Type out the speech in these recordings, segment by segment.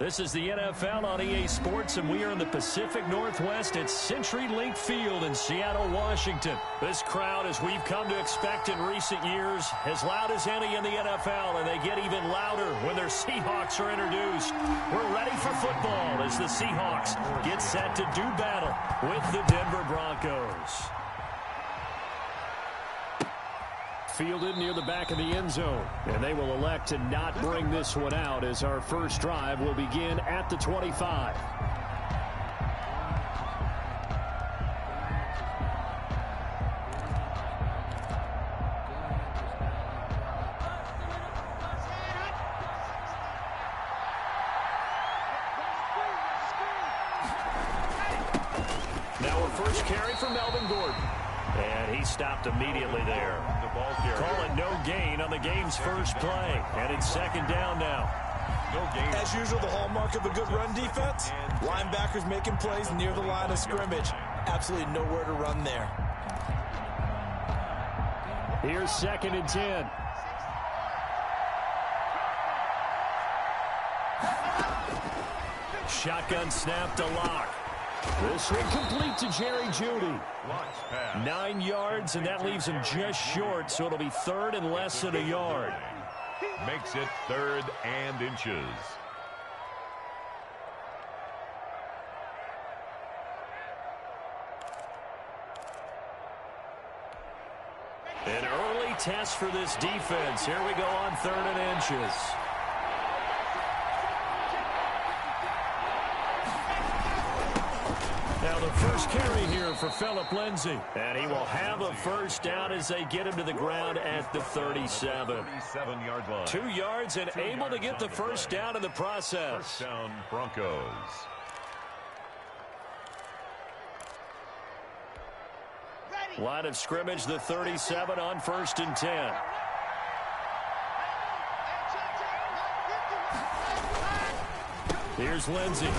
This is the NFL on EA Sports, and we are in the Pacific Northwest at CenturyLink Field in Seattle, Washington. This crowd, as we've come to expect in recent years, as loud as any in the NFL, and they get even louder when their Seahawks are introduced. We're ready for football as the Seahawks get set to do battle with the Denver Broncos. Fielded near the back of the end zone, and they will elect to not bring this one out as our first drive will begin at the 25. Now a first carry for Melvin Gordon, and he stopped immediately there. Call it no gain on the game's first play. And it's second down now. As usual, the hallmark of a good run defense, linebackers making plays near the line of scrimmage. Absolutely nowhere to run there. Here's second and 10. Shotgun snap to Locke. This one complete to Jerry Jeudy. 9 yards, and that leaves him just short, so it'll be third and less than a yard. Makes it 3rd and inches. An early test for this defense. Here we go on 3rd and inches. Now the first carry here for Phillip Lindsay. And he will have a first down as they get him to the ground at the 37. 37-yard line. 2 yards and able to get the first down in the process. First down, Broncos. Line of scrimmage, the 37 on 1st and 10. Here's Lindsay.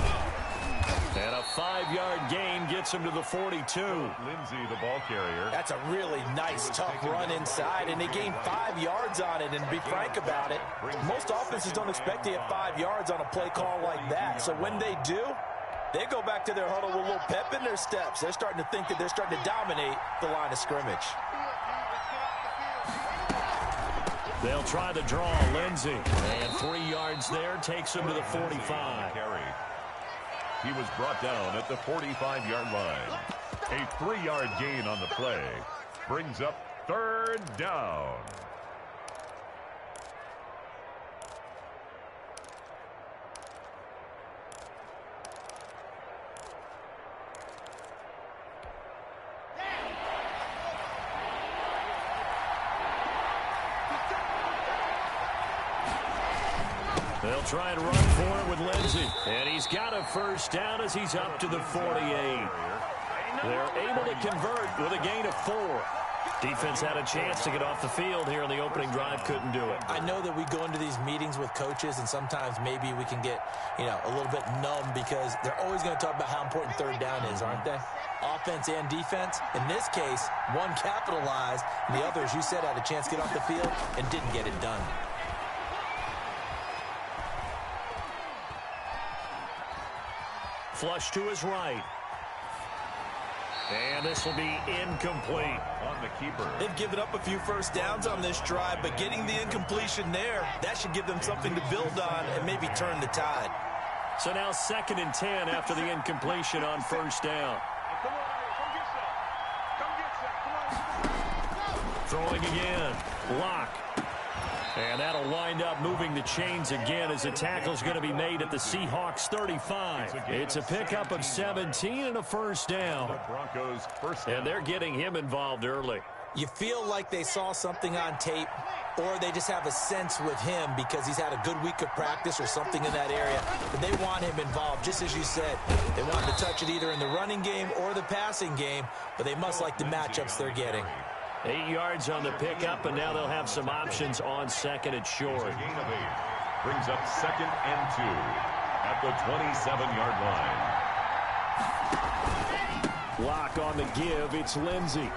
And a 5-yard gain gets him to the 42. Lindsay, the ball carrier. That's a really nice, tough run inside, and they gained 5 yards on it. And to be frank about it, most offenses don't expect to get 5 yards on a play call like that. So when they do, they go back to their huddle with a little pep in their steps. They're starting to think that they're starting to dominate the line of scrimmage. They'll try the draw, Lindsay. And 3 yards there takes him to the 45. He was brought down at the 45-yard line. A 3-yard gain on the play brings up 3rd down. They'll try and run for it with Lindsay. And he's got a first down as he's up to the 48. They're able to convert with a gain of 4. Defense had a chance to get off the field here on the opening drive, couldn't do it. I know that we go into these meetings with coaches, and sometimes maybe we can get, a little bit numb because they're always going to talk about how important 3rd down is, aren't they? Offense and defense. In this case, one capitalized, and the other, as you said, had a chance to get off the field and didn't get it done. Flush to his right. And this will be incomplete. On the keeper. They've given up a few first downs on this drive, but getting the incompletion there, that should give them something to build on and maybe turn the tide. So now 2nd and 10 after the incompletion on 1st down. Throwing again. Locke. And that'll wind up moving the chains again as the tackle's going to be made at the Seahawks 35. It's a pickup of 17 and a first down. And they're getting him involved early. You feel like they saw something on tape, or they just have a sense with him because he's had a good week of practice or something in that area. But they want him involved, just as you said. They want him to touch it either in the running game or the passing game, but they must like the matchups they're getting. 8 yards on the pickup, and now they'll have some options on 2nd and short. Gain of 8 brings up 2nd and 2 at the 27-yard line. Lock on the give. It's Lindsay.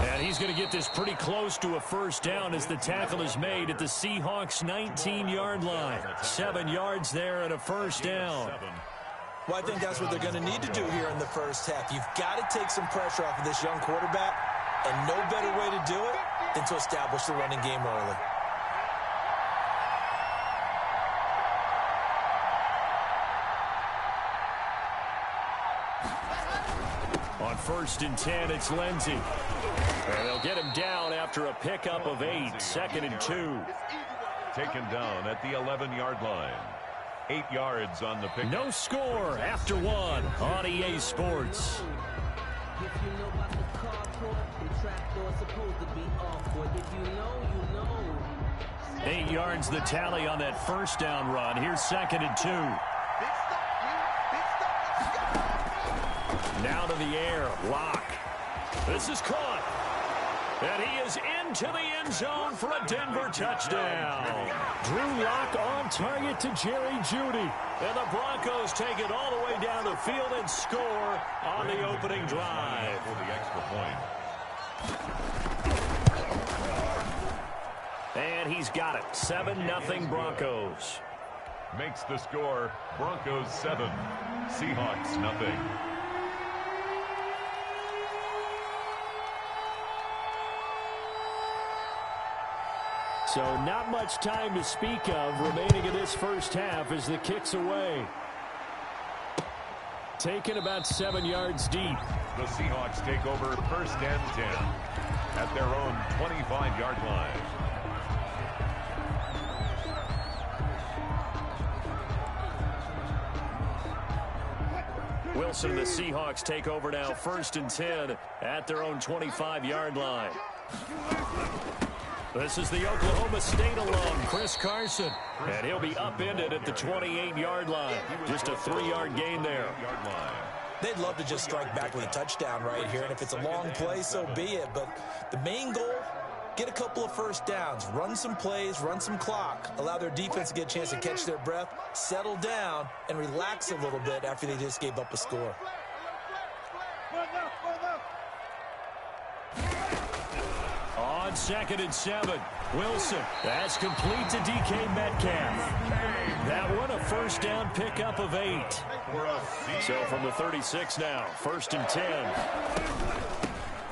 And he's going to get this pretty close to a first down as the tackle is made at the Seahawks' 19-yard line. 7 yards there and a first down. Well, I think that's what they're going to need to do here in the first half. You've got to take some pressure off of this young quarterback, and no better way to do it than to establish the running game early. On 1st and 10, it's Lindsey. And they'll get him down after a pickup of 8, 2nd and 2. Taken down at the 11-yard line. 8 yards on the pick. No score after 1 on EA Sports. 8 yards the tally on that first down run. Here's 2nd and 2. Now to the air. Lock. This is caught. And he is into the end zone for a Denver touchdown. Drew Lock on target to Jerry Jeudy. And the Broncos take it all the way down the field and score on the opening drive. For the extra point. And he's got it. 7-0 Broncos. Makes the score Broncos 7, Seahawks nothing. So not much time to speak of remaining in this first half as the kick's away. Taken about 7 yards deep. The Seahawks take over 1st and 10 at their own 25-yard line. Wilson and the Seahawks take over now 1st and 10 at their own 25-yard line. This is the Oklahoma State alum, Chris Carson. And he'll be upended at the 28-yard line. Just a 3-yard gain there. They'd love to just strike back with a touchdown right here. And if it's a long play, so be it. But the main goal, get a couple of first downs. Run some plays, run some clock. Allow their defense to get a chance to catch their breath, settle down, and relax a little bit after they just gave up a score. On 2nd and 7, Wilson. That's complete to DK Metcalf. That one a first down pickup of 8. So from the 36 now, 1st and 10.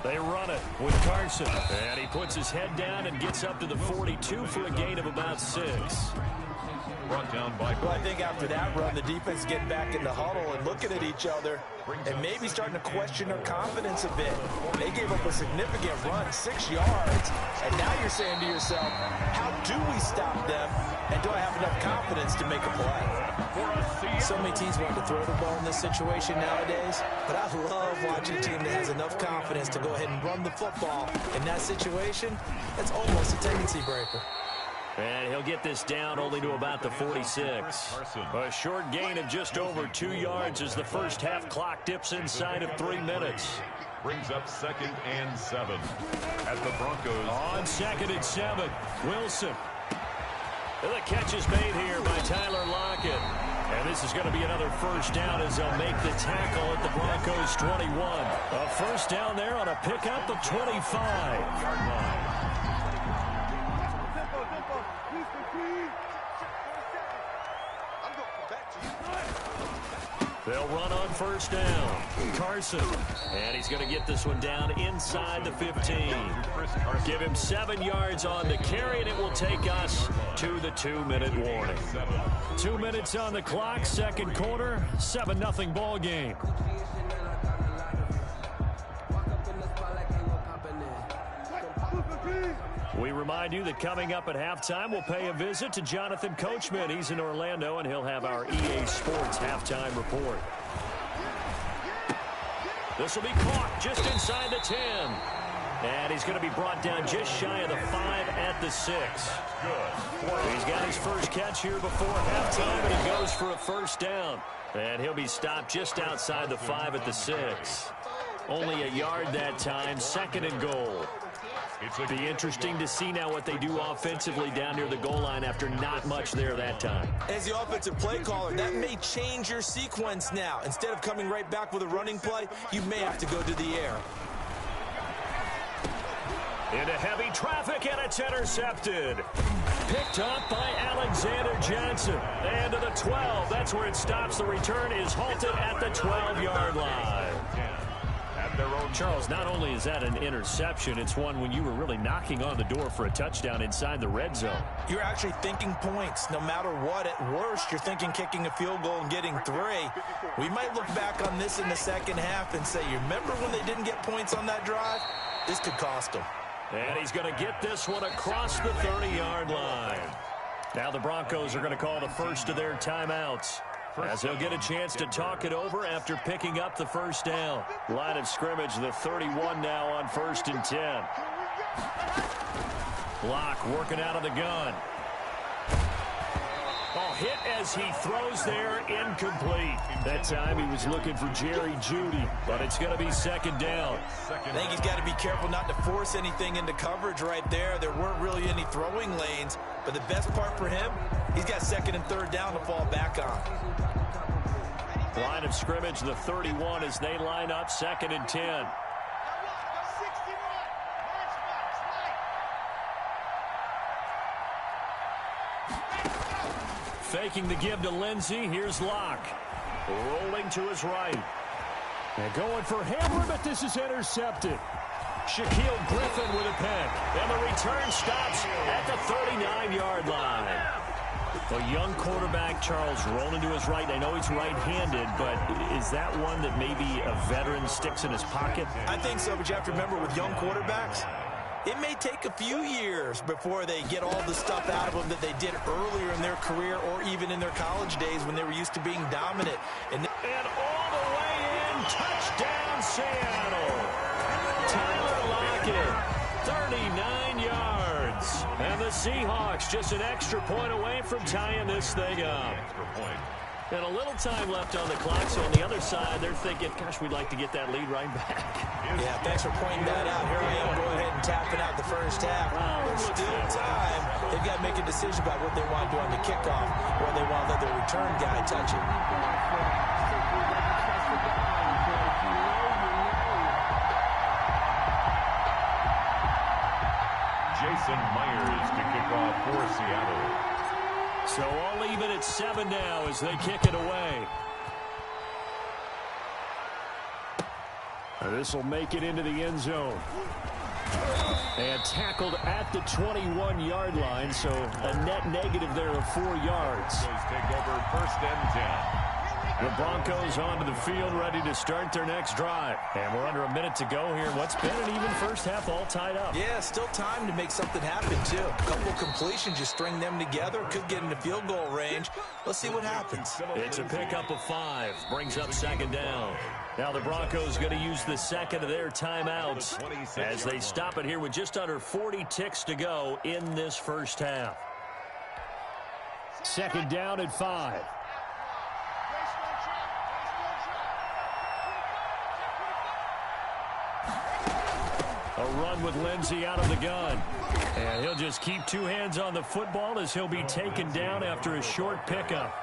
They run it with Carson. And he puts his head down and gets up to the 42 for a gain of about 6. Brought down by. Well, I think after that run, the defense get back in the huddle and looking at each other and maybe starting to question their confidence a bit. They gave up a significant run, 6 yards, and now you're saying to yourself, how do we stop them, and do I have enough confidence to make a play? So many teams want to throw the ball in this situation nowadays, but I love watching a team that has enough confidence to go ahead and run the football. In that situation, that's almost a tendency breaker. And he'll get this down only to about the 46. A short gain of just over 2 yards as the first half clock dips inside of 3 minutes. Brings up 2nd and 7 at the Broncos. On 2nd and 7, Wilson. And the catch is made here by Tyler Lockett. And this is going to be another first down as they'll make the tackle at the Broncos 21. A first down there on a pickup of 25. They'll run on first down. Carson. And he's going to get this one down inside the 15. Give him 7 yards on the carry, and it will take us to the 2-minute warning. 2 minutes on the clock, second quarter, 7-0 ball game. We remind you that coming up at halftime, we'll pay a visit to Jonathan Coachman. He's in Orlando, and he'll have our EA Sports halftime report. This will be caught just inside the 10. And he's going to be brought down just shy of the 5 at the 6. He's got his first catch here before halftime, and he goes for a first down. And he'll be stopped just outside the 5 at the 6. Only a yard that time, 2nd and goal. It'll be interesting to see now what they do offensively down near the goal line after not much there that time. As the offensive play caller, that may change your sequence now. Instead of coming right back with a running play, you may have to go to the air. Into heavy traffic, and it's intercepted. Picked up by Alexander Johnson. And to the 12. That's where it stops. The return is halted at the 12-yard line. Charles, not only is that an interception, it's one when you were really knocking on the door for a touchdown inside the red zone. You're actually thinking points. No matter what, at worst, you're thinking kicking a field goal and getting 3. We might look back on this in the second half and say, you remember when they didn't get points on that drive? This could cost them. And he's going to get this one across the 30-yard line. Now the Broncos are going to call the first of their timeouts, as they'll get a chance to talk it over after picking up the first down. Line of scrimmage, the 31 now on 1st and 10. Block working out of the gun. Oh, hit as he throws there, incomplete. That time he was looking for Jerry Jeudy, but it's going to be second down. I think he's got to be careful not to force anything into coverage right there. There weren't really any throwing lanes, but the best part for him, he's got 2nd and 3rd down to fall back on. Line of scrimmage, the 31 as they line up 2nd and 10. Faking the give to Lindsey. Here's Locke. Rolling to his right. And going for Hamler, but this is intercepted. Shaquille Griffin with a pick. And the return stops at the 39-yard line. A young quarterback, Charles, rolling to his right. I know he's right-handed, but is that one that maybe a veteran sticks in his pocket? I think so, but you have to remember with young quarterbacks, it may take a few years before they get all the stuff out of them that they did earlier in their career or even in their college days when they were used to being dominant. And all the way in, touchdown Seattle. Tyler Lockett, 39 yards. And the Seahawks just an extra point away from tying this thing up. And a little time left on the clock, so on the other side, they're thinking, gosh, we'd like to get that lead right back. Yeah, thanks for pointing that out. Here I am going ahead and tapping out the first half. There's still time. They've got to make a decision about what they want to do on the kickoff, or they want to let their return guy touch it. Jason Myers to kick off for Seattle. So I'll leave it at 7 now as they kick it away. This will make it into the end zone. And tackled at the 21-yard line, so a net negative there of 4 yards. Take over 1st and 10. The Broncos onto the field, ready to start their next drive. And we're under a minute to go here. What's been an even first half, all tied up. Yeah, still time to make something happen, too. A couple completions, you string them together, could get into field goal range. Let's see what happens. It's a pickup of 5, brings up 2nd down. Now the Broncos going to use the second of their timeouts as they stop it here with just under 40 ticks to go in this first half. 2nd down at 5. A run with Lindsey out of the gun. And he'll just keep 2 hands on the football as he'll be taken down after a short pickup.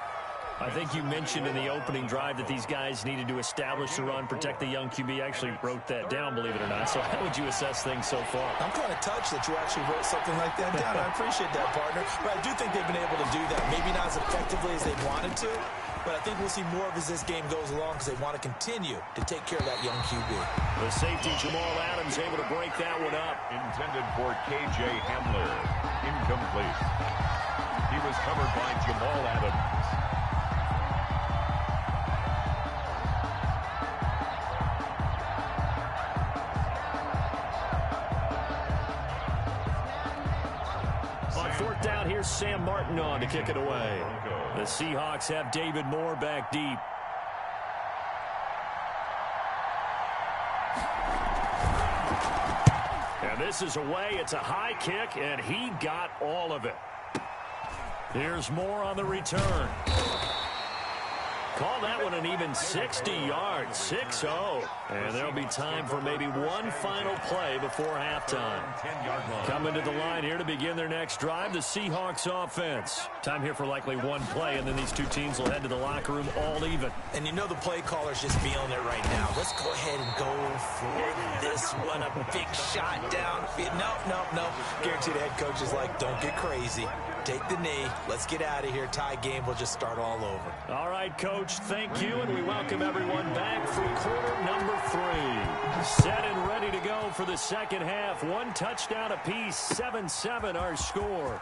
I think you mentioned in the opening drive that these guys needed to establish the run, protect the young QB. I actually wrote that down, believe it or not. So how would you assess things so far? I'm kind of touched that you actually wrote something like that down. I appreciate that, partner. But I do think they've been able to do that. Maybe not as effectively as they wanted to, but I think we'll see more of as this game goes along because they want to continue to take care of that young QB. The safety, Jamal Adams, able to break that one up. Intended for K.J. Hamler. Incomplete. He was covered by Jamal Adams. On 4th down, here's Sam Martin on to kick it away. The Seahawks have David Moore back deep. And this is away. It's a high kick, and he got all of it. Here's Moore on the return. Call that one an even 60 yards, 6-0. And there'll be time for maybe one final play before halftime. Coming to the line here to begin their next drive, the Seahawks offense. Time here for likely one play, and then these two teams will head to the locker room all even. And you know the play caller's just feeling it right now. Let's go ahead and go for this one. A big shot down. No. Guarantee the head coach is like, don't get crazy. Take the knee. Let's get out of here. Tie game will just start all over. All right, Coach, thank you, and we welcome everyone back for quarter number 3. Set and ready to go for the second half. One touchdown apiece, 7-7 our score.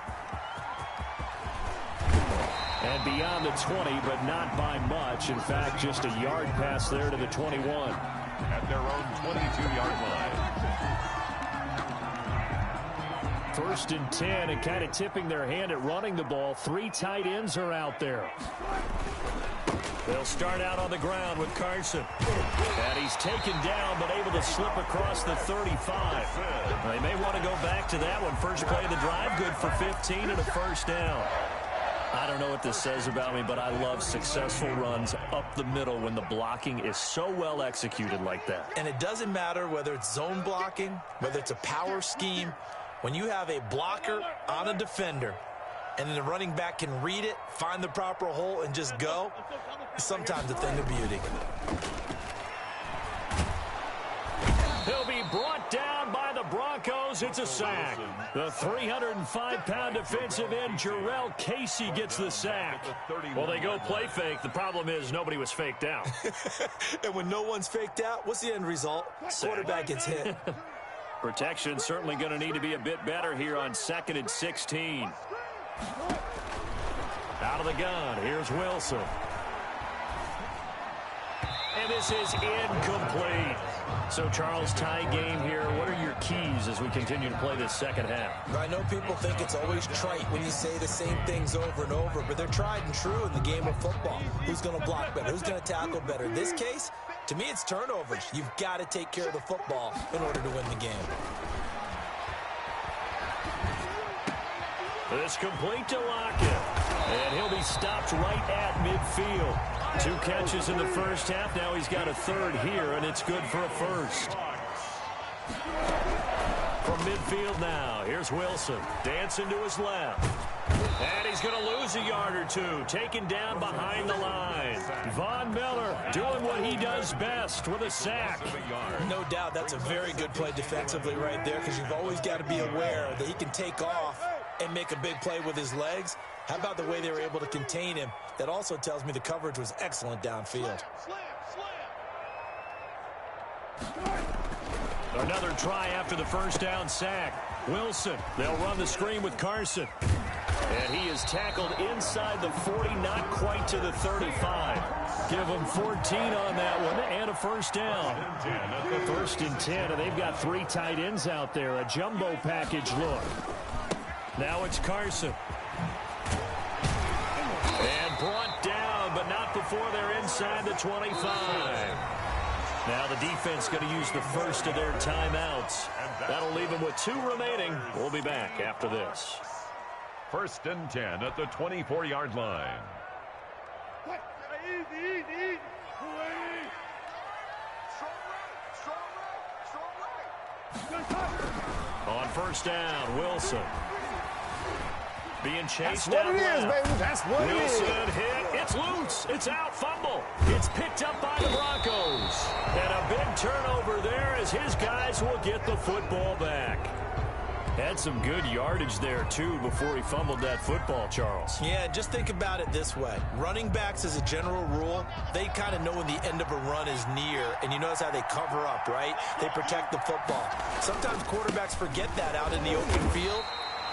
And beyond the 20, but not by much. In fact, just a yard pass there to the 21. At their own 22-yard line. First and 10, and kind of tipping their hand at running the ball. 3 tight ends are out there. They'll start out on the ground with Carson. And he's taken down, but able to slip across the 35. They may want to go back to that one. First play of the drive, good for 15 and a first down. I don't know what this says about me, but I love successful runs up the middle when the blocking is so well executed like that. And it doesn't matter whether it's zone blocking, whether it's a power scheme. When you have a blocker on a defender and then the running back can read it, find the proper hole, and just go, it's sometimes a thing of beauty. He'll be brought down by the Broncos. It's a sack. The 305-pound defensive end, Jarrell Casey, gets the sack. Well, they go play fake. The problem is nobody was faked out. And when no one's faked out, what's the end result? Quarterback gets hit. Protection certainly going to need to be a bit better here on 2nd and 16. Out of the gun, here's Wilson. And this is incomplete. So, Charles, tie game here. What are your keys as we continue to play this second half? I know people think it's always trite when you say the same things over and over, but they're tried and true in the game of football. Who's going to block better? Who's going to tackle better? In this case, to me, it's turnovers. You've got to take care of the football in order to win the game. This complete to Lockett. And he'll be stopped right at midfield. 2 catches in the first half. Now he's got a third here, and it's good for a first. From midfield now, here's Wilson. Dancing to his left. And he's going to lose a yard or 2. Taken down behind the line. Von Miller doing what he does best with a sack. No doubt that's a very good play defensively right there, because you've always got to be aware that he can take off and make a big play with his legs. How about the way they were able to contain him? That also tells me the coverage was excellent downfield. Another try after the first down sack. Wilson, they'll run the screen with Carson. And he is tackled inside the 40, not quite to the 35. Give them 14 on that one and a first down. First and 10, and they've got 3 tight ends out there. A jumbo package look. Now it's Carson. And brought down, but not before they're inside the 25. Now the defense going to use the first of their timeouts. That'll leave them with 2 remaining. We'll be back after this. First and 10 at the 24-yard line. On first down, Wilson. Being chased That's what down it is, left. baby. That's what it is. Wilson hit. It's loose. It's out. Fumble. It's picked up by the Broncos. And a big turnover there as his guys will get the football back. Had some good yardage there, too, before he fumbled that football, Charles. Yeah, just think about it this way. Running backs, as a general rule, they kind of know when the end of a run is near, and you notice how they cover up, right? They protect the football. Sometimes quarterbacks forget that out in the open field.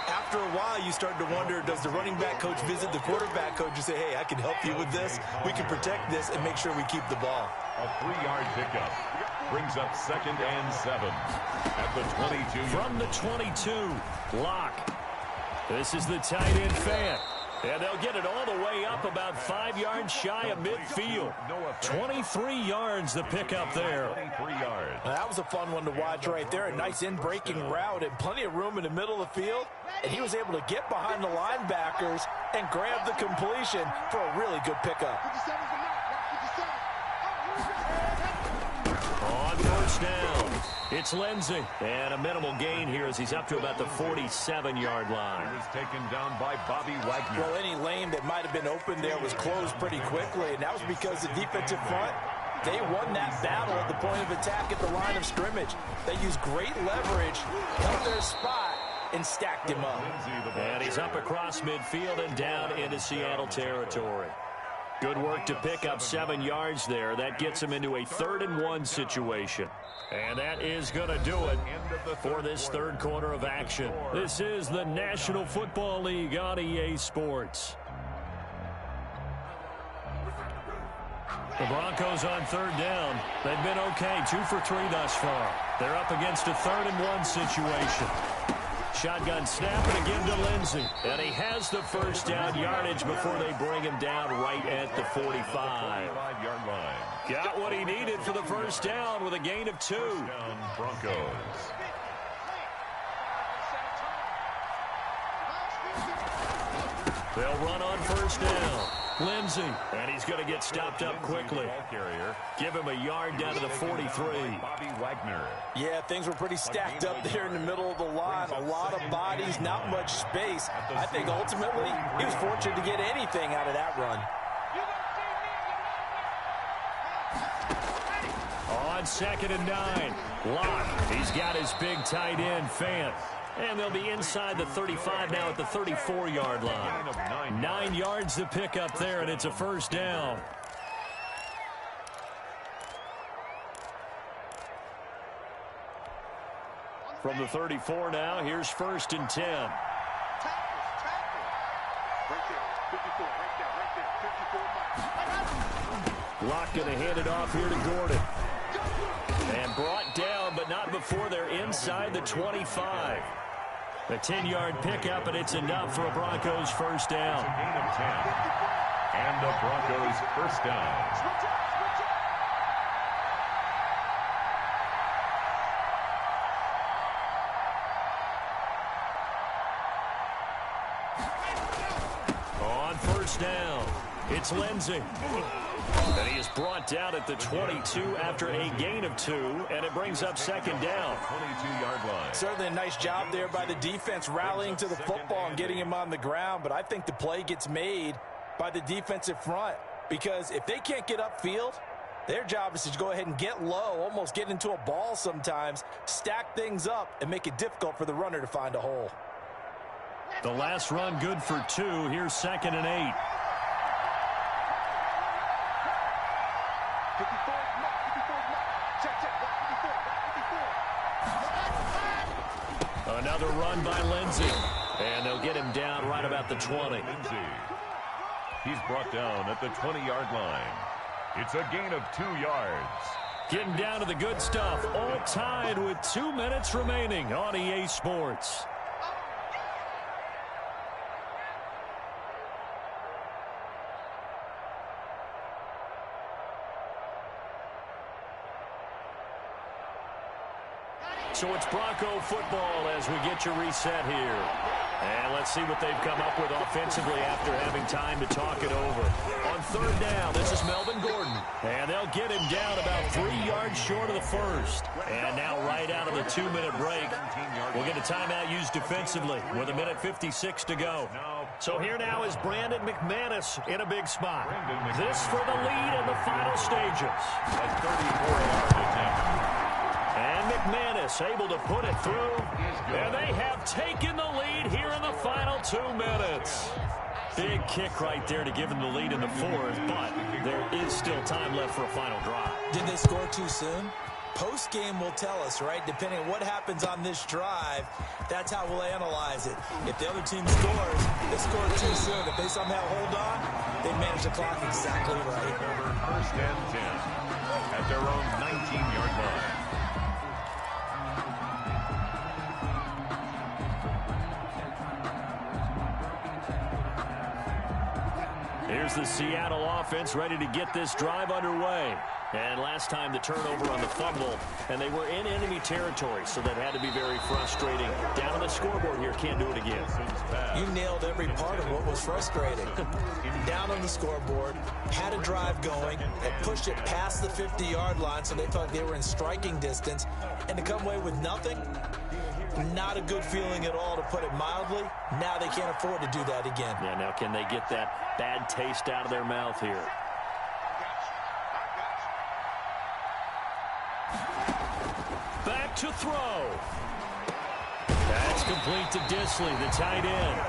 After a while, you start to wonder, does the running back coach visit the quarterback coach and say, hey, I can help you with this. We can protect this and make sure we keep the ball. A 3-yard pickup brings up 2nd and 7 at the 22. From the 22, Locke. This is the tight end fan. And they'll get it all the way up about 5 yards shy of midfield. 23 yards the pickup there. 23 yards. Now, that was a fun one to watch right there. A nice in-breaking route and plenty of room in the middle of the field. And he was able to get behind the linebackers and grab the completion for a really good pickup. first down. It's Lindsey. And a minimal gain here as he's up to about the 47-yard line. He was taken down by Bobby Wagner. Well, any lane that might have been open there was closed pretty quickly, and that was because the defensive front, they won that battle at the point of attack at the line of scrimmage. They used great leverage, held their spot, and stacked him up. And he's up across midfield and down into Seattle territory. Good work to pick up 7 yards there. That gets him into a 3rd-and-1 situation. And that is going to do it for this third quarter of action. This is the National Football League on EA Sports. The Broncos on 3rd down. They've been okay, 2 for 3 thus far. They're up against a 3rd-and-1 situation. Shotgun snap, and again to Lindsey. And he has the first down yardage before they bring him down right at the 45-yard line. Got what he needed for the first down with a gain of 2. First down, Broncos. They'll run on first down. Lindsey, and he's going to get stopped up quickly. Give him a yard down to the 43. Bobby Wagner. Yeah, things were pretty stacked up there in the middle of the line. A lot of bodies, not much space. I think ultimately he was fortunate to get anything out of that run. On 2nd and 9. Locke, he's got his big tight end, Fant. And they'll be inside the 35 now at the 34-yard line. 9 yards to pick up there, and it's a first down. From the 34 now, here's 1st and 10. Locke going to hand it off here to Gordon. And brought down, but not before they're inside the 25. A 10-yard pickup, and it's enough for a Broncos first down. Gain of 10. And the Broncos first down. On first down, it's Lindsey. And he is brought down at the 22 after a gain of 2, and it brings up 2nd down. 22-yard line. Certainly a nice job there by the defense rallying to the football and getting him on the ground, but I think the play gets made by the defensive front because if they can't get upfield, their job is to go ahead and get low, almost get into a ball sometimes, stack things up, and make it difficult for the runner to find a hole. The last run good for 2. Here's 2nd and 8. Another run by Lindsey. And they'll get him down right about the 20. Lindsey. He's brought down at the 20-yard line. It's a gain of 2 yards. Getting down to the good stuff. All tied with 2 minutes remaining on EA Sports. So it's Bronco football as we get you reset here. And let's see what they've come up with offensively after having time to talk it over. On 3rd down, this is Melvin Gordon. And they'll get him down about 3 yards short of the first. And now right out of the 2-minute break, we'll get a timeout used defensively with 1:56 to go. So here now is Brandon McManus in a big spot. This for the lead in the final stages. A 34-yard attempt. And McManus able to put it through. And they have taken the lead here in the final 2 minutes. Big kick right there to give them the lead in the 4th, but there is still time left for a final drive. Did they score too soon? Post-game will tell us, right? Depending on what happens on this drive, that's how we'll analyze it. If the other team scores, they scored too soon. If they somehow hold on, they manage the clock exactly right. First and 10 at their own 19-yard line. Here's the Seattle offense ready to get this drive underway. And last time the turnover on the fumble, and they were in enemy territory, so that had to be very frustrating. Down on the scoreboard here, can't do it again. You nailed every part of what was frustrating. Down on the scoreboard, had a drive going, and pushed it past the 50-yard line, so they felt they were in striking distance. And to come away with nothing, not a good feeling at all, to put it mildly. Now they can't afford to do that again. Yeah, now can they get that bad taste out of their mouth here? Back to throw. That's complete to Disley, the tight end.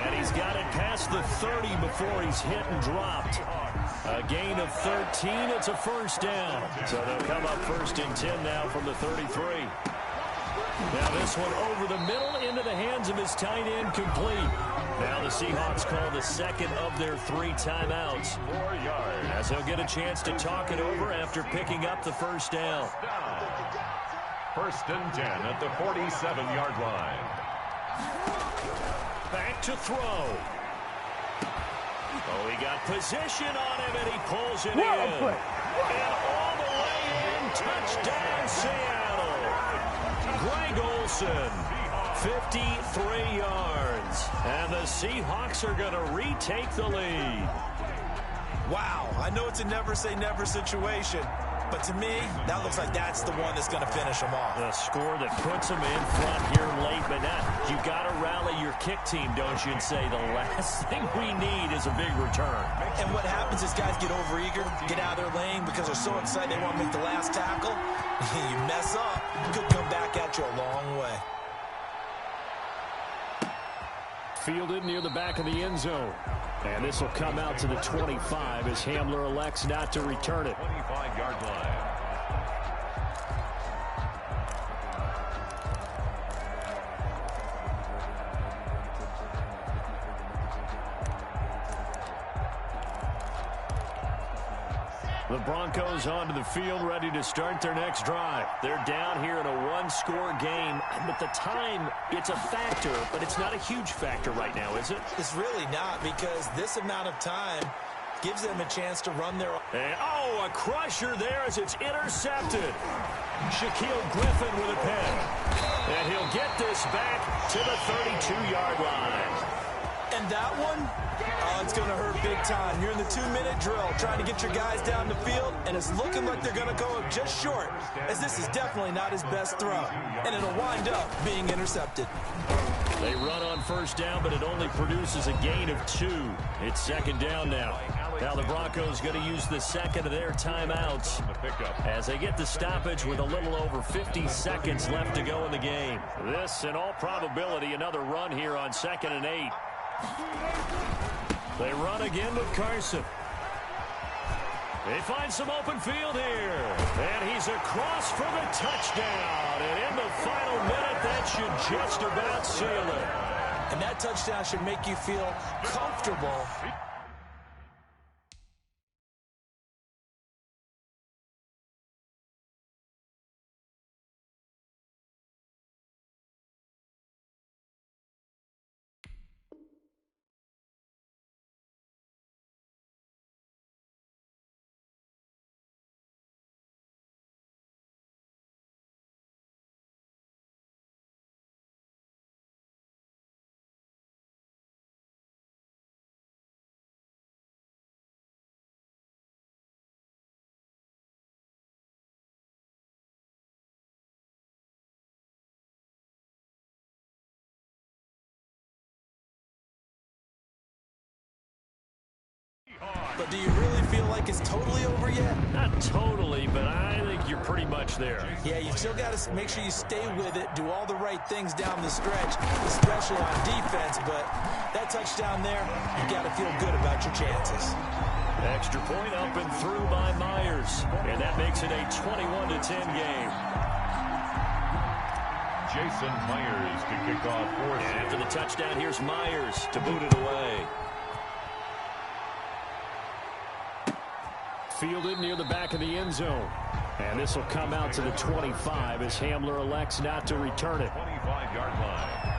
And he's got it past the 30 before he's hit and dropped. A gain of 13. It's a first down. So they'll come up 1st and 10 now from the 33. Now this one over the middle into the hands of his tight end, complete. Now the Seahawks call the second of their 3 timeouts, 4 yards. as they'll get a chance to talk it over after picking up the first down. 1st and 10 at the 47-yard line. Back to throw. Oh, he got position on him, and he pulls it in. And all the way in, touchdown Seattle. Greg Olsen, 53 yards. And the Seahawks are going to retake the lead. Wow, I know it's a never-say-never situation, but to me, that looks like that's the one that's going to finish them off. The score that puts them in front here late, but now you got to rally your kick team, don't you, and say the last thing we need is a big return. And what happens is guys get overeager, get out of their lane because they're so excited they want to make the last tackle. You mess up, it could come back at you a long way. Fielded near the back of the end zone. And this will come out to the 25 as Hamler elects not to return it. 25-yard line. The Broncos onto the field, ready to start their next drive. They're down here in a one-score game, but the time, it's a factor, but it's not a huge factor right now, is it? It's really not, because this amount of time gives them a chance to run their... And, oh, a crusher there as it's intercepted. Shaquille Griffin with a pen. And he'll get this back to the 32-yard line. And that one, oh, it's going to hurt big time. You're in the 2-minute drill trying to get your guys down the field, and it's looking like they're going to go just short, as this is definitely not his best throw. And it'll wind up being intercepted. They run on first down, but it only produces a gain of 2. It's second down now. Now the Broncos going to use the second of their timeouts as they get the stoppage with a little over 50 seconds left to go in the game. This, in all probability, another run here on 2nd and 8. They run again with Carson. They find some open field here. And he's across for the touchdown. And in the final minute, that should just about seal it. And that touchdown should make you feel comfortable. But do you really feel like it's totally over yet? Not totally, but I think you're pretty much there. Yeah, you still got to make sure you stay with it, do all the right things down the stretch, especially on defense. But that touchdown there, you got to feel good about your chances. Extra point up and through by Myers. And that makes it a 21-10 game. Jason Myers to kick off fourth. And after the touchdown, here's Myers to boot it away. Fielded near the back of the end zone. And this will come out to the 25 as Hamler elects not to return it. 25-yard line.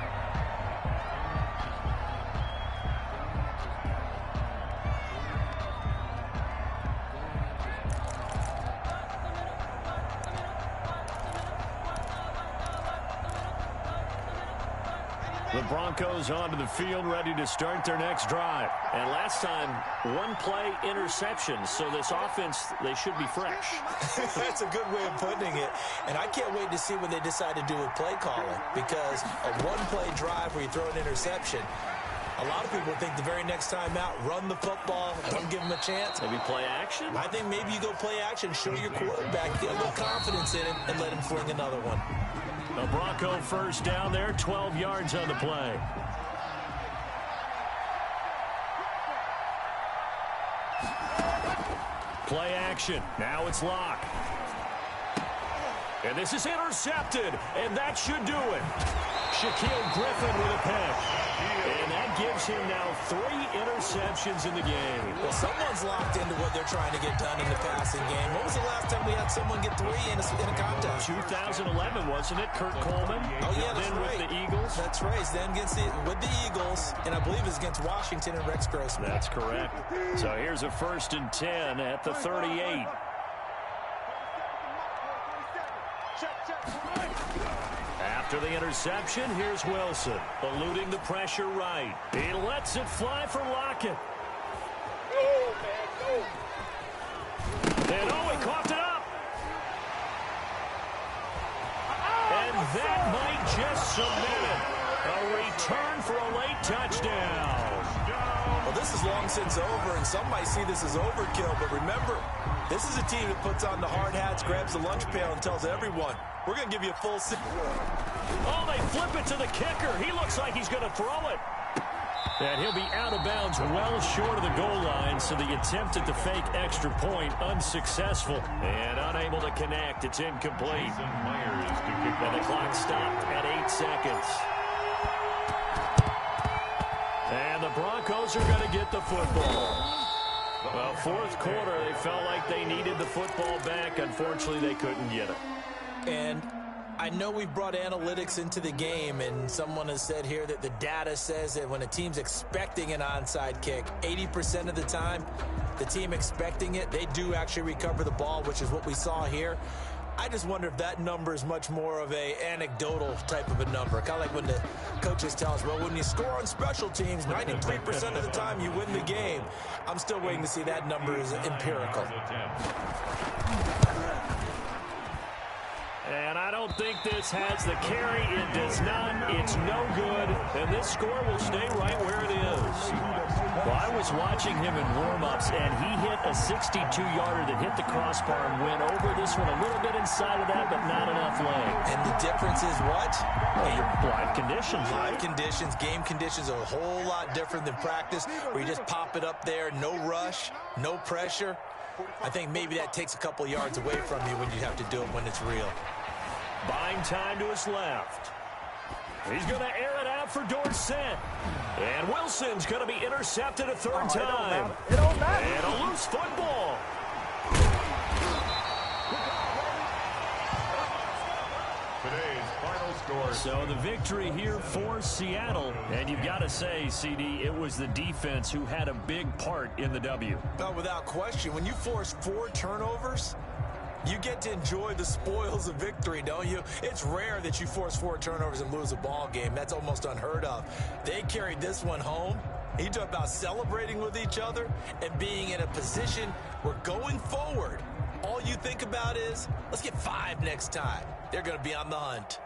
The Broncos onto the field, ready to start their next drive. And last time, one play interception. So this offense, they should be fresh. That's a good way of putting it. And I can't wait to see what they decide to do with play calling. Because a one-play drive where you throw an interception, a lot of people think the very next time out, run the football, don't give them a chance. Maybe play action? I think maybe you go play action, show your quarterback, get a little confidence in it, and let him fling another one. A Bronco first down there, 12 yards on the play. Play action. Now it's Locke. And this is intercepted, and that should do it. Shaquille Griffin with a pick. And that gives him now 3 interceptions in the game. Well, someone's locked into what they're trying to get done in the passing game. When was the last time we had someone get 3 in a contest? 2011, wasn't it? Kurt Coleman. Oh, yeah, that's then right. With the Eagles. That's right. Then with the Eagles, and I believe it's against Washington and Rex Grossman. That's correct. So here's a 1st and 10 at the 38. After the interception, here's Wilson, eluding the pressure right. He lets it fly for Lockett. And he coughed it up. And that might just submit it. A return for a late touchdown. Well, this is long since over, and some might see this as overkill, but remember, this is a team that puts on the hard hats, grabs the lunch pail, and tells everyone, we're going to give you a full... Oh, they flip it to the kicker. He looks like he's going to throw it. And he'll be out of bounds well short of the goal line, so the attempt at the fake extra point unsuccessful and unable to connect. It's incomplete. And the clock stopped at 8 seconds. And the Broncos are going to get the football. Well, 4th quarter, they felt like they needed the football back. Unfortunately, they couldn't get it. And I know we've brought analytics into the game, and someone has said here that the data says that when a team's expecting an onside kick, 80% of the time, the team expecting it, they do actually recover the ball, which is what we saw here. I just wonder if that number is much more of a anecdotal type of a number. Kind of like when the coaches tell us, well, when you score on special teams, 93% of the time you win the game. I'm still waiting to see that number is empirical. And I don't think this has the carry. It does not. It's no good. And this score will stay right where it is. Well, I was watching him in warm-ups, and he hit a 62-yarder that hit the crossbar and went over. This one a little bit inside of that, but not enough leg. And the difference is what? Live conditions. Live conditions, game conditions are a whole lot different than practice, where you just pop it up there, no rush, no pressure. I think maybe that takes a couple yards away from you when you have to do it when it's real. Buying time to his left. He's going to air it out for Dorsett. And Wilson's going to be intercepted a 3rd time. It don't matter. And a loose football. Today's final score. So the victory here for Seattle. And you've got to say, CD, it was the defense who had a big part in the W. No, without question. When you force 4 turnovers, you get to enjoy the spoils of victory, don't you? It's rare that you force 4 turnovers and lose a ball game. That's almost unheard of. They carried this one home. You talk about celebrating with each other and being in a position where going forward, all you think about is, let's get 5 next time. They're going to be on the hunt.